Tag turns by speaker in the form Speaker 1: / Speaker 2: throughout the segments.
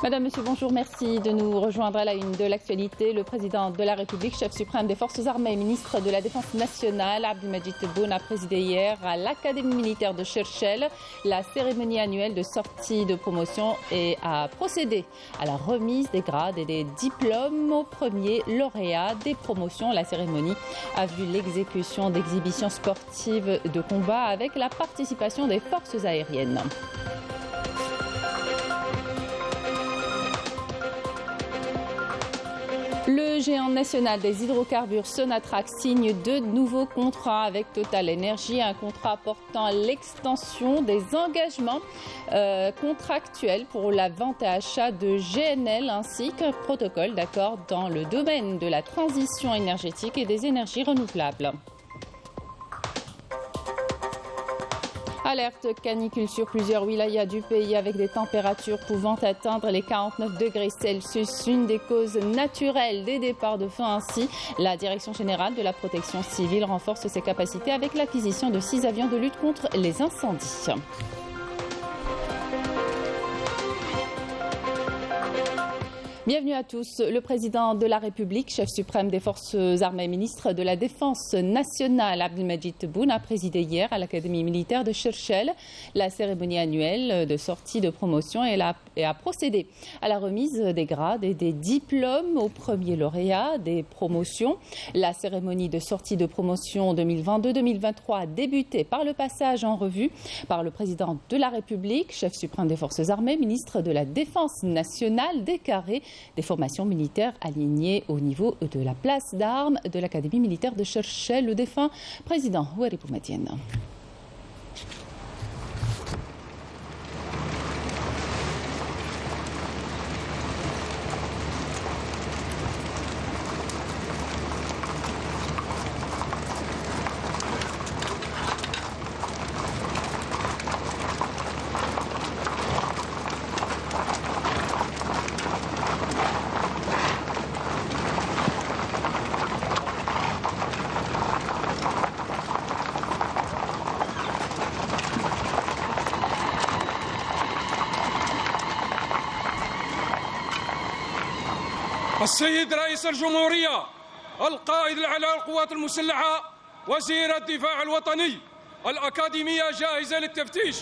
Speaker 1: Madame, Monsieur, bonjour, merci de nous rejoindre à la une de l'actualité. Le président de la République, chef suprême des forces armées, ministre de la Défense nationale, Abdelmadjid Tebboune, a présidé hier à l'Académie militaire de Cherchell la cérémonie annuelle de sortie de promotion et a procédé à la remise des grades et des diplômes aux premiers lauréats des promotions. La cérémonie a vu l'exécution d'exhibitions sportives de combat avec la participation des forces aériennes. Le géant national des hydrocarbures Sonatrach signe 2 nouveaux contrats avec Total Energy, un contrat portant l'extension des engagements contractuels pour la vente et achat de GNL ainsi qu'un protocole d'accord dans le domaine de la transition énergétique et des énergies renouvelables. Alerte canicule sur plusieurs wilayas du pays avec des températures pouvant atteindre les 49 degrés Celsius. Une des causes naturelles des départs de feu ainsi. La Direction générale de la protection civile renforce ses capacités avec l'acquisition de 6 avions de lutte contre les incendies. Bienvenue à tous. Le président de la République, chef suprême des forces armées, ministre de la Défense nationale, Abdelmadjid Tebboune, a présidé hier à l'Académie militaire de Cherchell la cérémonie annuelle de sortie de promotion et a procédé à la remise des grades et des diplômes aux premiers lauréats des promotions. La cérémonie de sortie de promotion 2022-2023 a débuté par le passage en revue par le président de la République, chef suprême des forces armées, ministre de la Défense nationale, des carrés des formations militaires alignées au niveau de la place d'armes de l'Académie militaire de Cherchell, le défunt président Houari Boumedienne.
Speaker 2: السيد رئيس الجمهورية القائد الأعلى للقوات المسلحة وزير الدفاع الوطني الأكاديمية جاهزة للتفتيش.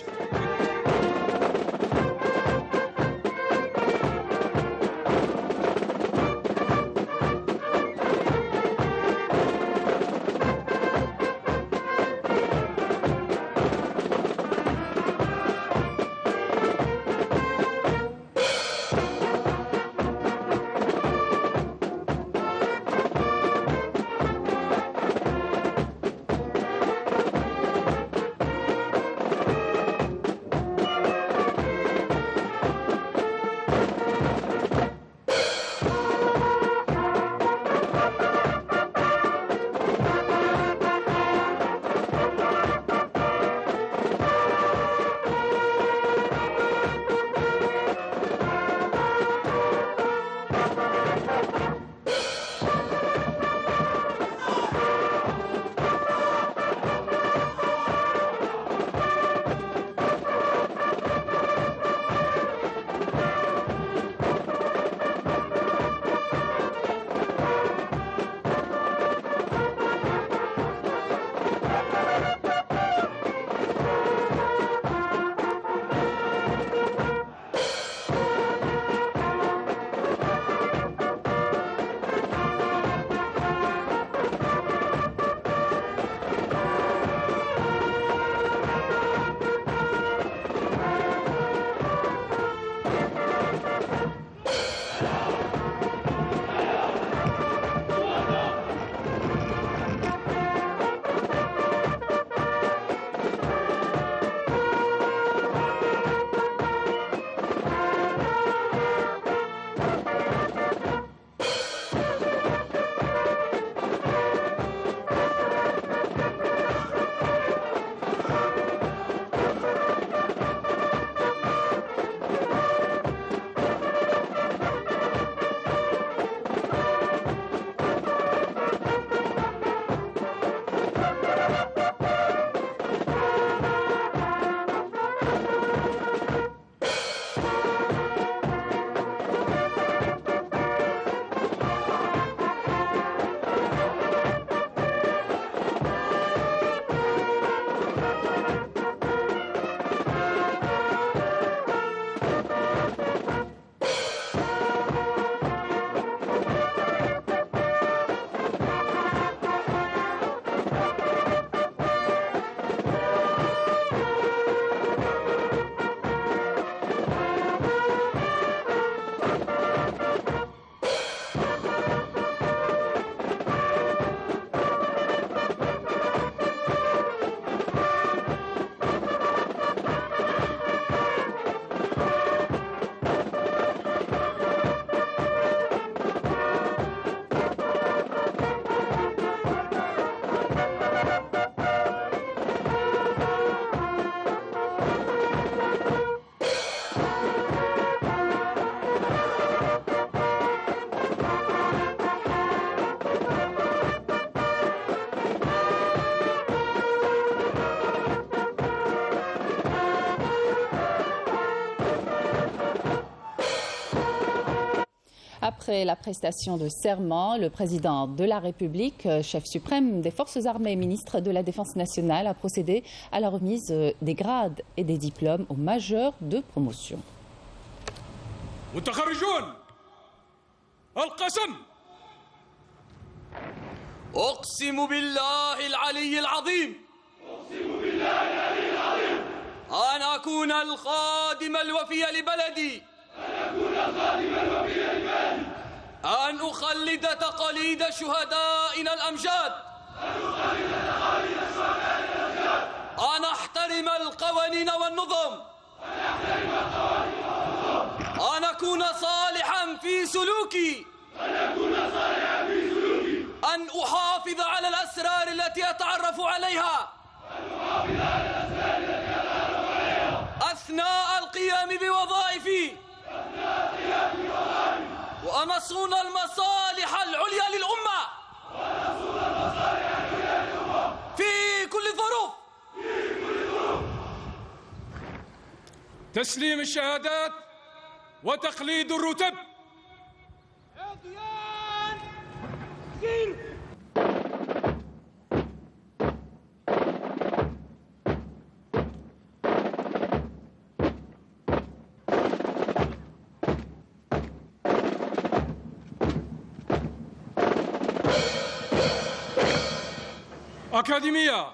Speaker 1: Après la prestation de serment, le président de la République, chef suprême des forces armées et ministre de la Défense nationale, a procédé à la remise des grades et des diplômes aux majeurs de promotion.
Speaker 2: متخرجون القسم
Speaker 3: أقسم بالله العلي العظيم أن أكون الخادم الوفي لبلدي أن أخلد تقاليد شهدائنا الأمجاد أن أحترم القوانين والنظم أن أكون صالحا في سلوكي أن أحافظ على الأسرار التي أتعرف عليها أثناء القيام بوظائفي وأن أصون المصالح العليا للأمة في كل الظروف.
Speaker 2: تسليم الشهادات وتقليد الرتب. أكاديمية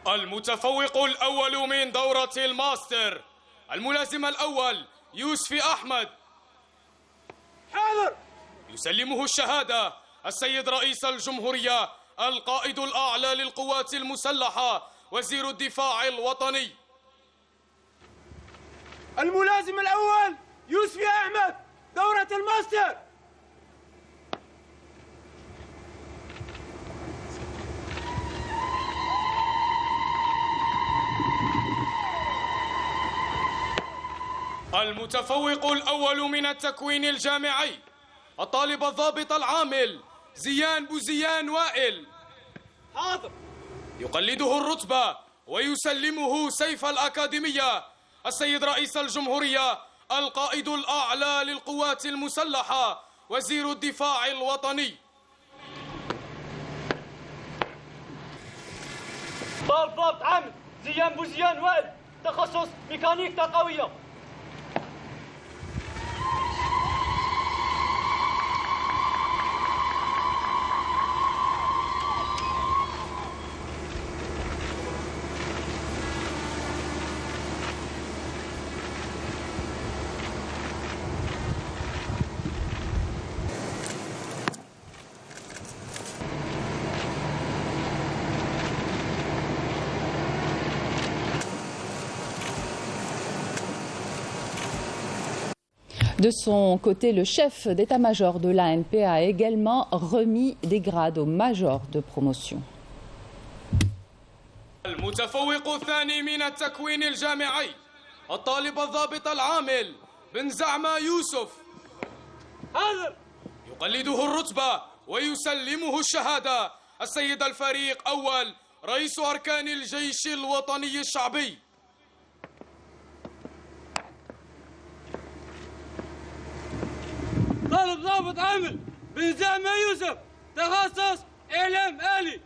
Speaker 4: المتفوق الأول من دورة الماستر الملازم الأول يوسف أحمد.
Speaker 3: حاضر.
Speaker 4: يسلمه الشهادة السيد رئيس الجمهورية القائد الأعلى للقوات المسلحة وزير الدفاع الوطني.
Speaker 3: الملازم الأول يوسف أحمد دورة الماستر.
Speaker 4: المتفوق الأول من التكوين الجامعي الطالب الضابط العامل زيان بوزيان وائل.
Speaker 3: حاضر.
Speaker 4: يقلده الرتبة ويسلمه سيف الأكاديمية السيد رئيس الجمهورية القائد الأعلى للقوات المسلحة وزير الدفاع الوطني.
Speaker 3: طالب ضابط عامل زيان بوزيان وائل تخصص ميكانيك طاقوية.
Speaker 1: De son côté, le chef d'état-major de l'ANP a également remis des grades aux majors de promotion.
Speaker 4: المتفوق الثاني من التكوين الجامعي الطالب الضابط العامل بن زعمة يوسف.
Speaker 3: حاضر.
Speaker 4: يقلده الرتبة ويسلمه الشهادة السيد الفريق أول رئيس أركان الجيش الوطني الشعبي.
Speaker 3: طالب ضابط عامل بن زعمة يوسف تخصص إعلام آلي.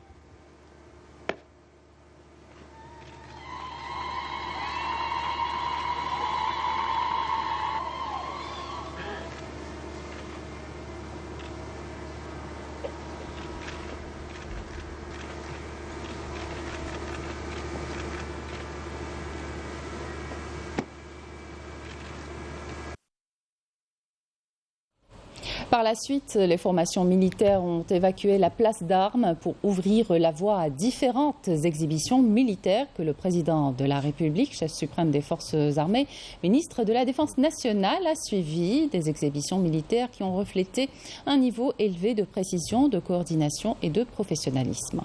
Speaker 1: Par la suite, les formations militaires ont évacué la place d'Armes pour ouvrir la voie à différentes exhibitions militaires que le président de la République, chef suprême des forces armées, ministre de la Défense nationale, a suivi. Des exhibitions militaires qui ont reflété un niveau élevé de précision, de coordination et de professionnalisme.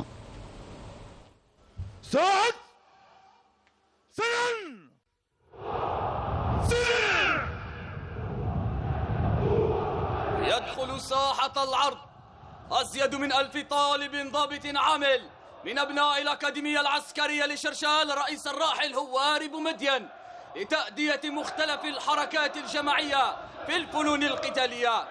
Speaker 3: يدخل ساحة العرض أزيد من 1000 طالب ضابط عامل من أبناء الأكاديمية العسكرية لشرشال رئيس الراحل هواري بومدين لتأدية مختلف الحركات الجماعية في الفنون القتالية.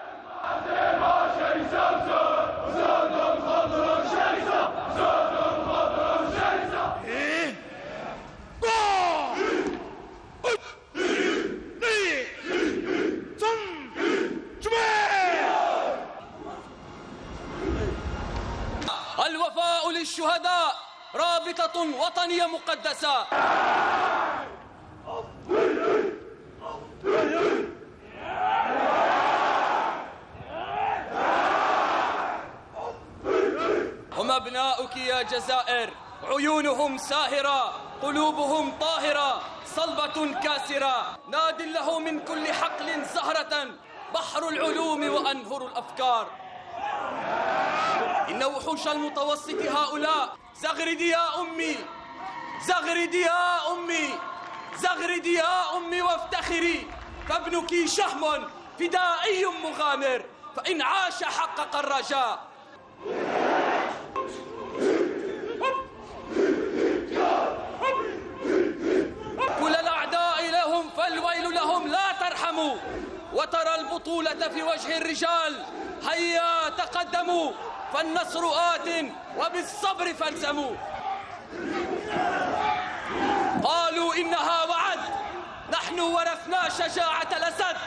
Speaker 3: الوفاء للشهداء رابطة وطنية مقدسة. هم أبناؤك يا جزائر، عيونهم ساهرة، قلوبهم طاهرة، صلبة كاسرة، ناد له من كل حقل زهرة، بحر العلوم وأنهر الأفكار. إن وحوش المتوسط هؤلاء، زغردي يا أمي، زغردي يا أمي، زغردي يا أمي وافتخري، فابنك شهم فدائي مغامر، فإن عاش حقق الرجاء. كل الأعداء لهم فالويل لهم لا ترحموا، وترى البطولة في وجه الرجال، هيا تقدموا فالنصر آت وبالصبر فالزموا. قالوا إنها وعد، نحن ورثنا شجاعة الأسد،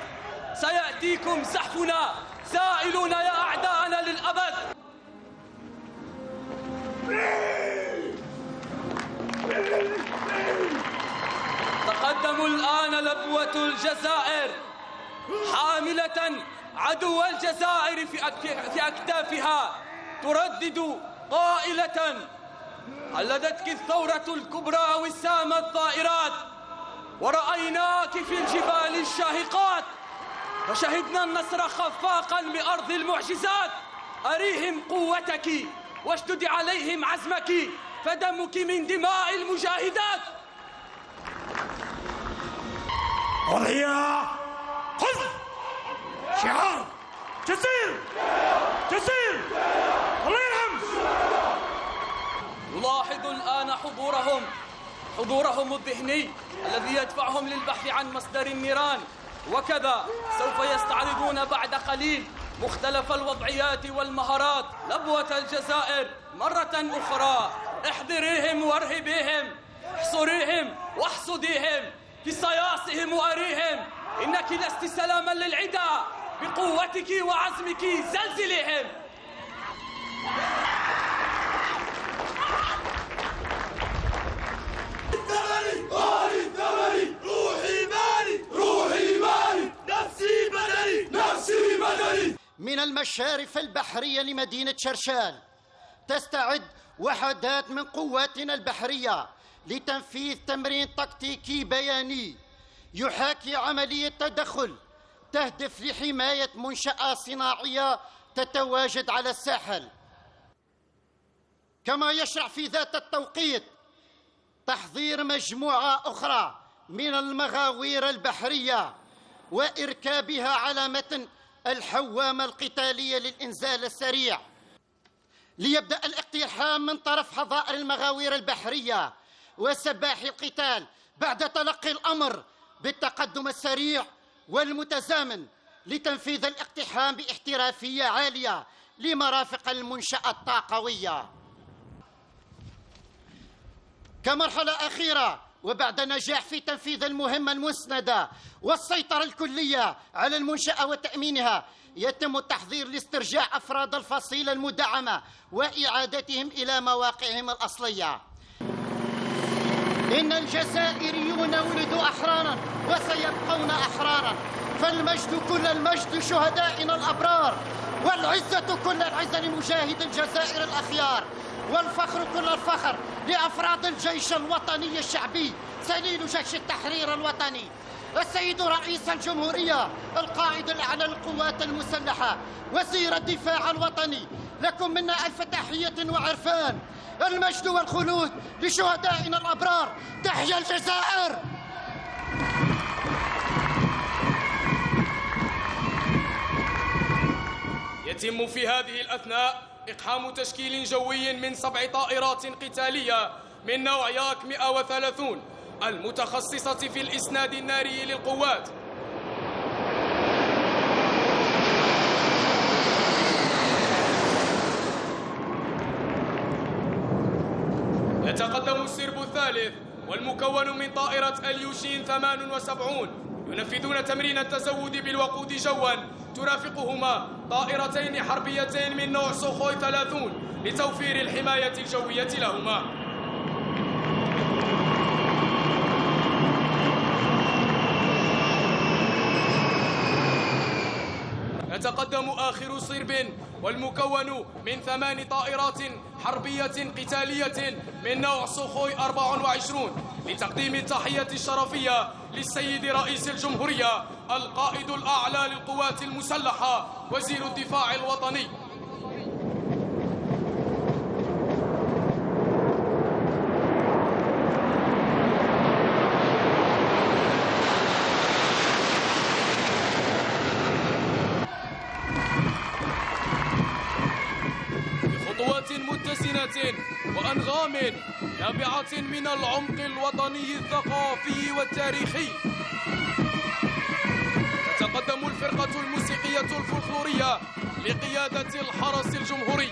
Speaker 3: سيأتيكم زحفنا سائلون يا أعداءنا للأبد. تقدموا الآن لبوة الجزائر حاملة عدو الجزائر في أكتافها، تردد قائلة: هلدتك الثورة الكبرى وسام الطائرات، ورأيناك في الجبال الشاهقات، فشهدنا النصر خفاقا بأرض المعجزات. أريهم قوتك واشدد عليهم عزمك، فدمك من دماء المجاهدات.
Speaker 5: وضعية خذ شعار جسير جسير الله يرحم.
Speaker 3: نلاحظ الآن حضورهم الذهني الذي يدفعهم للبحث عن مصدر النيران، وكذا سوف يستعرضون بعد قليل مختلف الوضعيات والمهارات. لبوة الجزائر مرة أخرى، احذريهم وارهبيهم، احصريهم واحصديهم في صياصهم وأريهم، إنك لست سلاما للعدا، بقوتك وعزمك زلزليهم.
Speaker 6: من المشارف البحرية لمدينة شرشال تستعد وحدات من قواتنا البحرية لتنفيذ تمرين تكتيكي بياني يحاكي عملية تدخل تهدف لحماية منشأة صناعية تتواجد على الساحل. كما يشرع في ذات التوقيت تحضير مجموعة أخرى من المغاوير البحرية وإركابها على متن الحوامة القتالية للإنزال السريع، ليبدأ الاقتحام من طرف حظائر المغاوير البحرية وسباحي القتال بعد تلقي الأمر بالتقدم السريع والمتزامن لتنفيذ الاقتحام باحترافية عالية لمرافق المنشأة الطاقوية. كمرحلة أخيرة وبعد نجاح في تنفيذ المهمة المسندة والسيطرة الكلية على المنشأة وتأمينها، يتم التحضير لاسترجاع أفراد الفصيلة المدعمة وإعادتهم إلى مواقعهم الأصلية. إن الجزائريون ولدوا أحرارا وسيبقون أحرارا، فالمجد كل المجد لشهدائنا الأبرار، والعزة كل العزة لمجاهد الجزائر الأخيار، والفخر كل الفخر لأفراد الجيش الوطني الشعبي سليل جيش التحرير الوطني. السيد رئيس الجمهورية القائد الأعلى للقوات المسلحة وزير الدفاع الوطني، لكم منا ألف تحية وعرفان. المجد والخلود لشهدائنا الأبرار. تحيا الجزائر.
Speaker 4: يتم في هذه الأثناء إقحام تشكيل جوي من 7 طائرات قتالية من نوع ياك 130 المتخصصة في الإسناد الناري للقوات. يتقدم السرب الثالث والمكون من طائرة اليوشين 78 ينفذون تمرين التزود بالوقود جوا ترافقهما طائرتين حربيتين من نوع سوخوي 30 لتوفير الحماية الجوية لهما. يتقدم آخر صرب والمكون من 8 طائرات حربية قتالية من نوع سوخوي 24 لتقديم التحية الشرفية للسيد رئيس الجمهورية القائد الأعلى للقوات المسلحة وزير الدفاع الوطني. متزنة وأنغام نابعة من العمق الوطني الثقافي والتاريخي. تتقدم الفرقة الموسيقية الفولكلورية لقيادة الحرس الجمهوري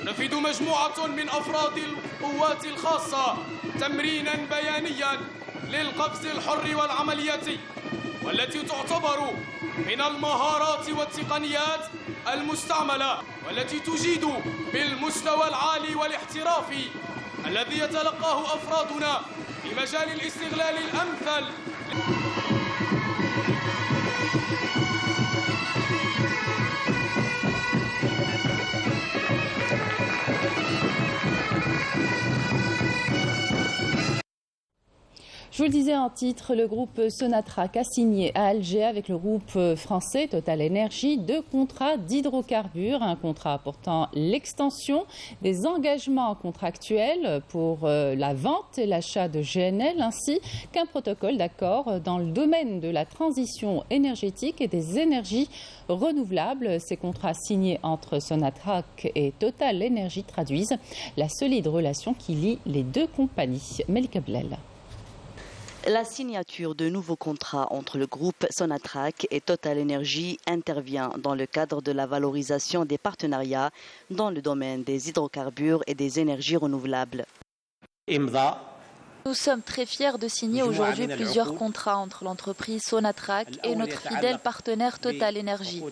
Speaker 4: تنفذ مجموعة من أفراد القوات الخاصة تمرينا بيانيا للقفز الحر والعملياتي، والتي تعتبر من المهارات والتقنيات المستعملة والتي تجيد بالمستوى العالي والاحترافي الذي يتلقاه أفرادنا في مجال الاستغلال الأمثل.
Speaker 1: Je vous le disais en titre, le groupe Sonatrach a signé à Alger avec le groupe français Total Energy 2 contrats d'hydrocarbures, un contrat portant l'extension des engagements contractuels pour la vente et l'achat de GNL, ainsi qu'un protocole d'accord dans le domaine de la transition énergétique et des énergies renouvelables. Ces contrats signés entre Sonatrach et Total Energy traduisent la solide relation qui lie les deux compagnies. Melika Blel.
Speaker 7: La signature de nouveaux contrats entre le groupe Sonatrach et Total Energy intervient dans le cadre de la valorisation des partenariats dans le domaine des hydrocarbures et des énergies renouvelables.
Speaker 8: Nous sommes très fiers de signer aujourd'hui plusieurs contrats entre l'entreprise Sonatrach et notre fidèle partenaire Total Energy.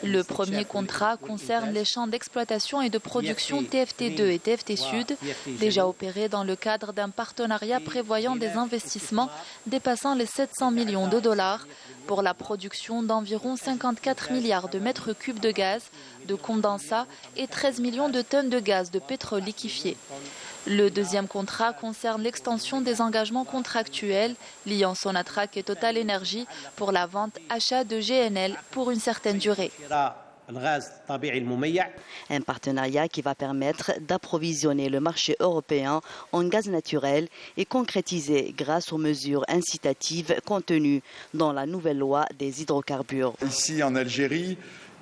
Speaker 8: Le premier contrat concerne les champs d'exploitation et de production TFT2 et TFT Sud, déjà opérés dans le cadre d'un partenariat prévoyant des investissements dépassant les 700 millions de dollars pour la production d'environ 54 milliards de mètres cubes de gaz, de condensat et 13 millions de tonnes de gaz de pétrole liquéfié. Le deuxième contrat concerne l'extension des engagements contractuels liant Sonatrach et Total Energy pour la vente-achat de GNL pour une certaine durée.
Speaker 7: Un partenariat qui va permettre d'approvisionner le marché européen en gaz naturel et concrétisé grâce aux mesures incitatives contenues dans la nouvelle loi des hydrocarbures.
Speaker 9: Ici en Algérie,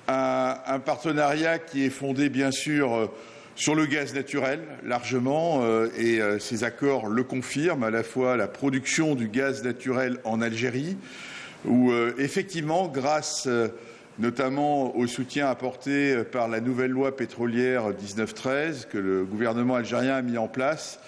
Speaker 9: un partenariat qui est fondé bien sûr sur le gaz naturel, largement, et ces accords le confirment, à la fois la production du gaz naturel en Algérie, où effectivement, grâce notamment au soutien apporté par la nouvelle loi pétrolière 1913 que le gouvernement algérien a mis en place,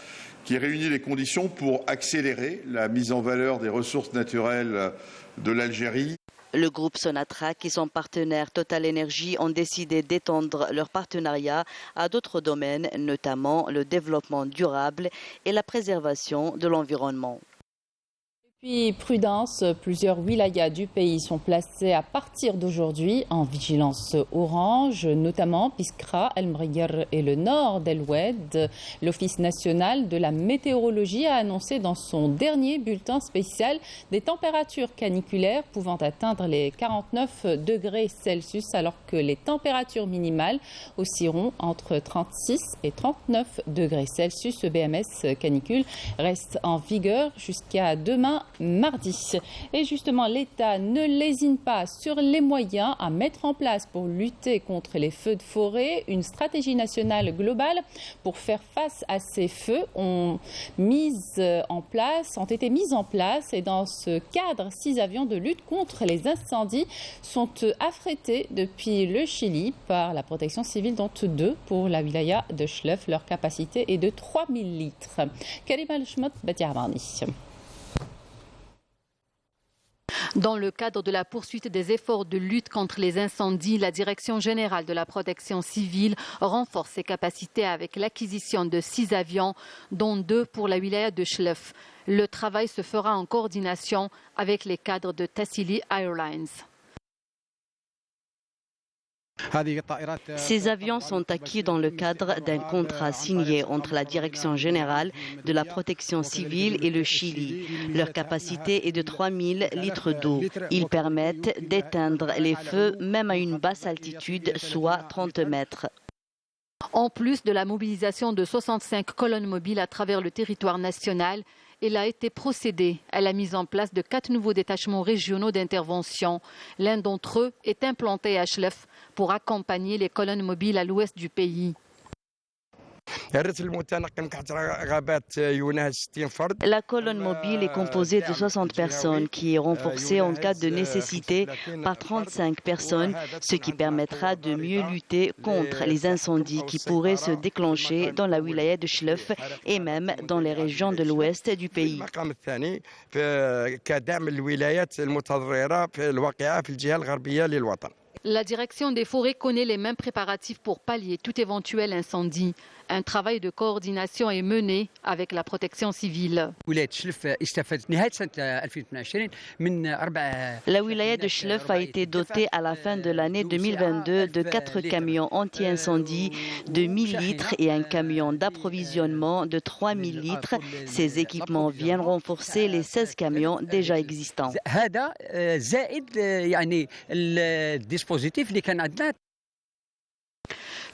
Speaker 9: qui réunit les conditions pour accélérer la mise en valeur des ressources naturelles de l'Algérie.
Speaker 7: Le groupe Sonatrach et son partenaire Total Energy ont décidé d'étendre leur partenariat à d'autres domaines, notamment le développement durable et la préservation de l'environnement.
Speaker 1: Puis prudence, plusieurs wilayas du pays sont placés à partir d'aujourd'hui en vigilance orange, notamment Biskra, El Mriguer et le nord d'El Oued. L'Office national de la météorologie a annoncé dans son dernier bulletin spécial des températures caniculaires pouvant atteindre les 49 degrés Celsius, alors que les températures minimales oscilleront entre 36 et 39 degrés Celsius. Ce BMS canicule reste en vigueur jusqu'à demain mardi. Et justement, l'État ne lésine pas sur les moyens à mettre en place pour lutter contre les feux de forêt. Une stratégie nationale globale pour faire face à ces feux ont été mises en place. Et dans ce cadre, 6 avions de lutte contre les incendies sont affrétés depuis le Chili par la protection civile, dont 2 pour la wilaya de Chlef. Leur capacité est de 3000 litres. Karim Al-Shmot, Bati Amani.
Speaker 10: Dans le cadre de la poursuite des efforts de lutte contre les incendies, la Direction générale de la protection civile renforce ses capacités avec l'acquisition de 6 avions, dont 2 pour la wilaya de Chlef. Le travail se fera en coordination avec les cadres de Tassili Airlines.
Speaker 7: Ces avions sont acquis dans le cadre d'un contrat signé entre la Direction générale de la protection civile et le Chili. Leur capacité est de 3000 litres d'eau. Ils permettent d'éteindre les feux même à une basse altitude, soit 30 mètres.
Speaker 10: En plus de la mobilisation de 65 colonnes mobiles à travers le territoire national, il a été procédé à la mise en place de 4 nouveaux détachements régionaux d'intervention. L'un d'entre eux est implanté à Chlef pour accompagner les colonnes mobiles à l'ouest du pays.
Speaker 7: La colonne mobile est composée de 60 personnes qui est renforcée en cas de nécessité par 35 personnes, ce qui permettra de mieux lutter contre les incendies qui pourraient se déclencher dans la wilaya de Chlef et même dans les régions de l'ouest du pays.
Speaker 10: La direction des forêts connaît les mêmes préparatifs pour pallier tout éventuel incendie. Un travail de coordination est mené avec la protection civile.
Speaker 7: La wilaya de Chlef a été dotée à la fin de l'année 2022 de 4 camions anti-incendie de 1000 litres et un camion d'approvisionnement de 3000 litres. Ces équipements viennent renforcer les 16 camions déjà existants.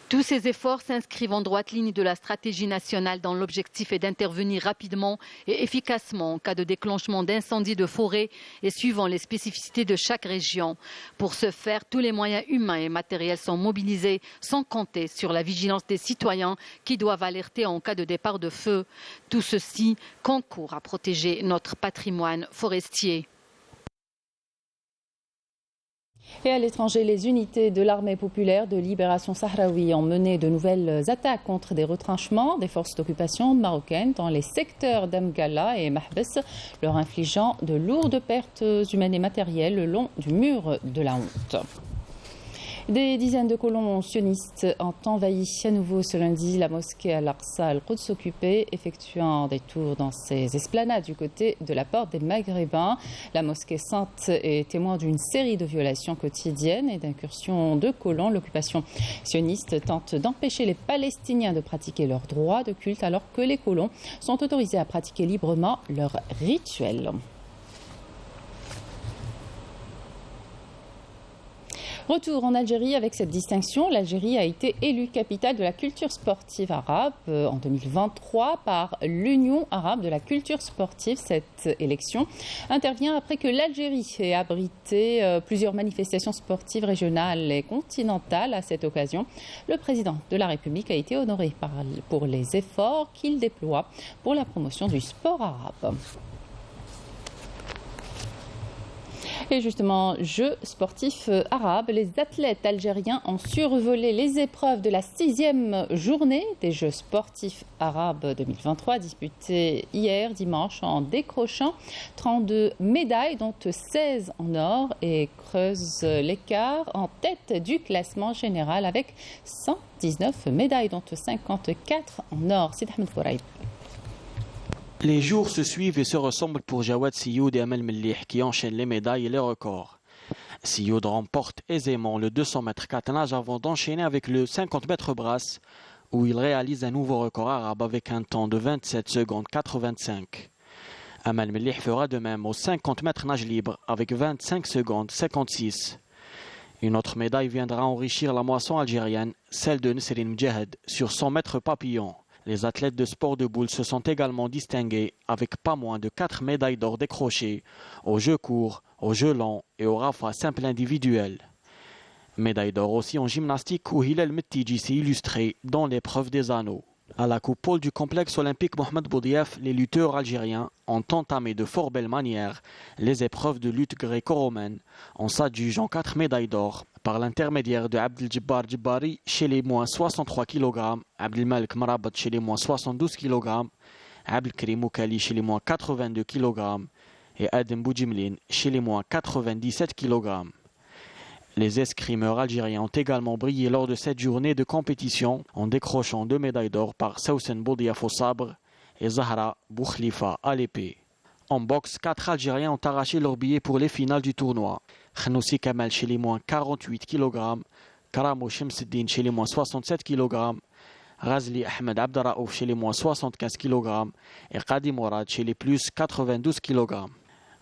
Speaker 10: Tous ces efforts s'inscrivent en droite ligne de la stratégie nationale dont l'objectif est d'intervenir rapidement et efficacement en cas de déclenchement d'incendies de forêt et suivant les spécificités de chaque région. Pour ce faire, tous les moyens humains et matériels sont mobilisés sans compter sur la vigilance des citoyens qui doivent alerter en cas de départ de feu. Tout ceci concourt à protéger notre patrimoine forestier.
Speaker 1: Et à l'étranger, les unités de l'armée populaire de libération sahraoui ont mené de nouvelles attaques contre des retranchements des forces d'occupation marocaines dans les secteurs d'Amgala et Mahbes, leur infligeant de lourdes pertes humaines et matérielles le long du mur de la honte. Des dizaines de colons sionistes ont envahi à nouveau ce lundi la mosquée Al-Aqsa Al-Quds occupée, effectuant des tours dans ses esplanades du côté de la porte des Maghrébins. La mosquée sainte est témoin d'une série de violations quotidiennes et d'incursions de colons. L'occupation sioniste tente d'empêcher les Palestiniens de pratiquer leurs droits de culte alors que les colons sont autorisés à pratiquer librement leurs rituels. Retour en Algérie avec cette distinction. L'Algérie a été élue capitale de la culture sportive arabe en 2023 par l'Union arabe de la culture sportive. Cette élection intervient après que l'Algérie ait abrité plusieurs manifestations sportives régionales et continentales. À cette occasion, le président de la République a été honoré pour les efforts qu'il déploie pour la promotion du sport arabe. Et justement, Jeux sportifs arabes, les athlètes algériens ont survolé les épreuves de la 6e journée des Jeux sportifs arabes 2023 disputés hier dimanche en décrochant 32 médailles dont 16 en or et creusent l'écart en tête du classement général avec 119 médailles dont 54 en or. C'est Ahmed Fouraïd.
Speaker 11: Les jours se suivent et se ressemblent pour Jawad Sioud et Amel Mellih qui enchaînent les médailles et les records. Sioud remporte aisément le 200 mètres catenage avant d'enchaîner avec le 50 mètres brasse où il réalise un nouveau record arabe avec un temps de 27 secondes 85. Amel Mellih fera de même au 50 mètres nage libre avec 25 secondes 56. Une autre médaille viendra enrichir la moisson algérienne, celle de Nesrine Mdjahed sur 100 mètres papillon. Les athlètes de sport de boule se sont également distingués avec pas moins de 4 médailles d'or décrochées aux jeux courts, aux jeux longs et au rafa simple individuel. Médaille d'or aussi en gymnastique où Hilal Mettiji s'est illustré dans l'épreuve des anneaux. À la coupole du complexe olympique Mohamed Boudiaf, les lutteurs algériens ont entamé de fort belle manière les épreuves de lutte gréco-romaine en s'adjugeant 4 médailles d'or par l'intermédiaire de Abdeljabbar Djibari chez les moins 63 kg, Abdelmalek Marabat chez les moins 72 kg, Abdelkrim Moukali chez les moins 82 kg et Adem Boudjimlin chez les moins 97 kg. Les escrimeurs algériens ont également brillé lors de cette journée de compétition en décrochant 2 médailles d'or par Soussen Boudiaf au sabre et Zahra Boukhlifa à l'épée. En boxe, 4 Algériens ont arraché leur billet pour les finales du tournoi. Khanoussi Kamal chez les moins 48 kg, Karamo Shemseddin chez les moins 67 kg, Razli Ahmed Abdaraouf chez les moins 75 kg et Qadi Mourad chez les plus 92 kg.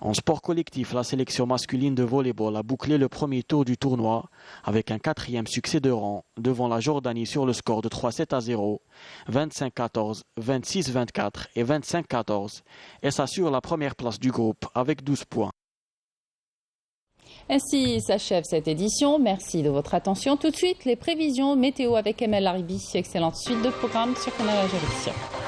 Speaker 11: En sport collectif, la sélection masculine de volleyball a bouclé le premier tour du tournoi avec un 4e succès de rang devant la Jordanie sur le score de 3-7-0, 25-14, 26-24 et 25-14 et s'assure la première place du groupe avec 12 points.
Speaker 1: Ainsi s'achève cette édition. Merci de votre attention. Tout de suite, les prévisions météo avec Emel Laribi. Excellente suite de programme sur Canal Algérie.